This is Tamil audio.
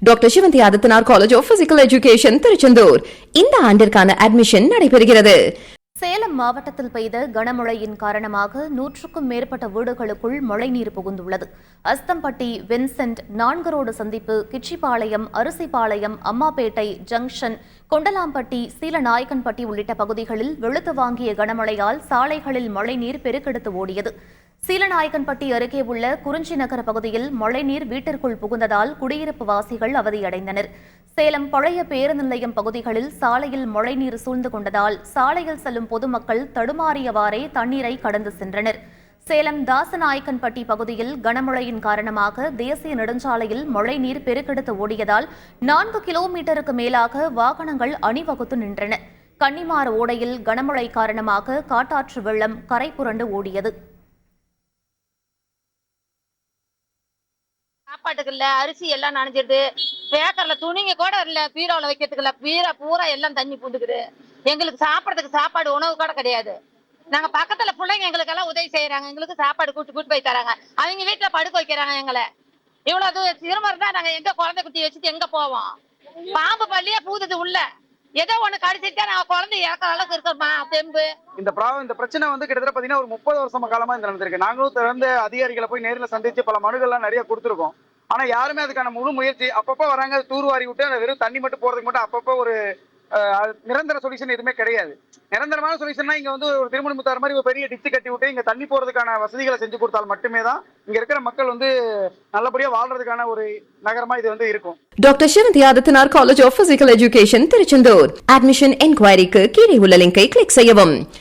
Doctor Sivanthi Adithanar college of physical education Tiruchendur இந்த ஆண்டிற்கான அட்மிஷன் நடைபெறுகிறது. சேலம் மாவட்டத்தில் பெய்த கனமழையின் காரணமாக 100க்கும் மேற்பட்ட வீடுகளுக்குள் மழைநீர் புகுந்துள்ளது. அஸ்தம்பட்டி, வின்சென்ட், 4 ரோடு சந்திப்பு, கிச்சிபாளையம், அரிசிபாளையம், அம்மாப்பேட்டை ஜங்ஷன், கொண்டலாம்பட்டி, சீலநாயக்கன்பட்டி உள்ளிட்ட பகுதிகளில் வெளுத்து வாங்கிய கனமழையால் சாலைகளில் மழைநீர் பெருக்கெடுத்து ஓடியது. சீலநாயக்கன்பட்டி அருகே உள்ள குறிஞ்சி நகர பகுதியில் மழைநீர் வீட்டிற்குள் புகுந்ததால் குடியிருப்பு வாசிகள் அவதியடைந்தனர். சேலம் பழைய பேருந்து நிலையம் பகுதிகளில் சாலையில் மழைநீர் சூழ்ந்து கொண்டதால் சாலையில் செல்லும் பொதுமக்கள் தடுமாறியவாறே தண்ணீரை கடந்து சென்றனர். சேலம் தாசநாயக்கன்பட்டி பகுதியில் கனமழையின் காரணமாக தேசிய நெடுஞ்சாலையில் மழைநீர் பெருக்கெடுத்து ஓடியதால் 4 கிலோமீட்டருக்கு மேலாக வாகனங்கள் அணிவகுத்து நின்றன. கன்னிமார் ஓடையில் கனமழை காரணமாக காட்டாற்று வெள்ளம் கரை புரண்டு ஓடியது. சாப்பாட்டுக்கு இல்ல, அரிசி எல்லாம் நனைஞ்சிருது. பேக்கர்ல துணிங்க கூட இல்ல, பீரோல வைக்கிறதுக்கு இல்ல, பீரா பூரா எல்லாம் தண்ணி பூந்துக்குது. எங்களுக்கு சாப்பிடறதுக்கு சாப்பாடு உணவு கூட கிடையாது. நாங்க பக்கத்துல பிள்ளைங்க எங்களுக்கு எல்லாம் உதவி செய்யறாங்க, எங்களுக்கு சாப்பாடு கூட்டு போய் தராங்க. அவங்க வீட்டுல படுக்க வைக்கிறாங்க எங்களை. இவ்வளவு சிரமம் இருந்தா நாங்க எங்க குழந்தை குட்டி வச்சுட்டு எங்க போவோம்? பாம்பு பள்ளியே பூதுது உள்ள. ஏதோ ஒண்ணு கடிச்சிட்டா நாங்க குழந்தை இறக்குற அளவுக்கு இருக்கோமா தெம்பு. இந்த பிரச்சனை கிட்டத்தட்ட பாத்தீங்கன்னா ஒரு 30 வருஷமா காலமா இந்த நடந்திருக்கு. நாங்களும் தொடர்ந்து அதிகாரிகளை போய் நேரில் சந்திச்சு பல மனுக்கள்லாம் நிறைய கொடுத்துருக்கோம். ஆனா யாருமே அதுக்கான முழு முயற்சி அப்பப்போ வராங்க, தூர்வாரி விட்டு அந்த வெறும் தண்ணி மட்டும் போறதுக்கு மட்டும் அப்பப்போ ஒரு நிரந்தர சொல்யூஷன் எதுவுமே கிடையாது. நிரந்தரமான சொல்யூஷன்னா இங்க ஒரு திருமண முத்தார் மாதிரி ஒரு பெரிய டிச்சு கட்டி விட்டு இங்க தண்ணி போறதுக்கான வசதிகளை செஞ்சு கொடுத்தால் மட்டுமே தான் இங்க இருக்கிற மக்கள் நல்லபடியா வாழ்றதுக்கான ஒரு நகரமா இது இருக்கும். Doctor Sivanthi Adithanar college of physical education Tiruchendur. Admission என்கொயரிக்கு கீழே உள்ள லிங்கை கிளிக் செய்யவும்.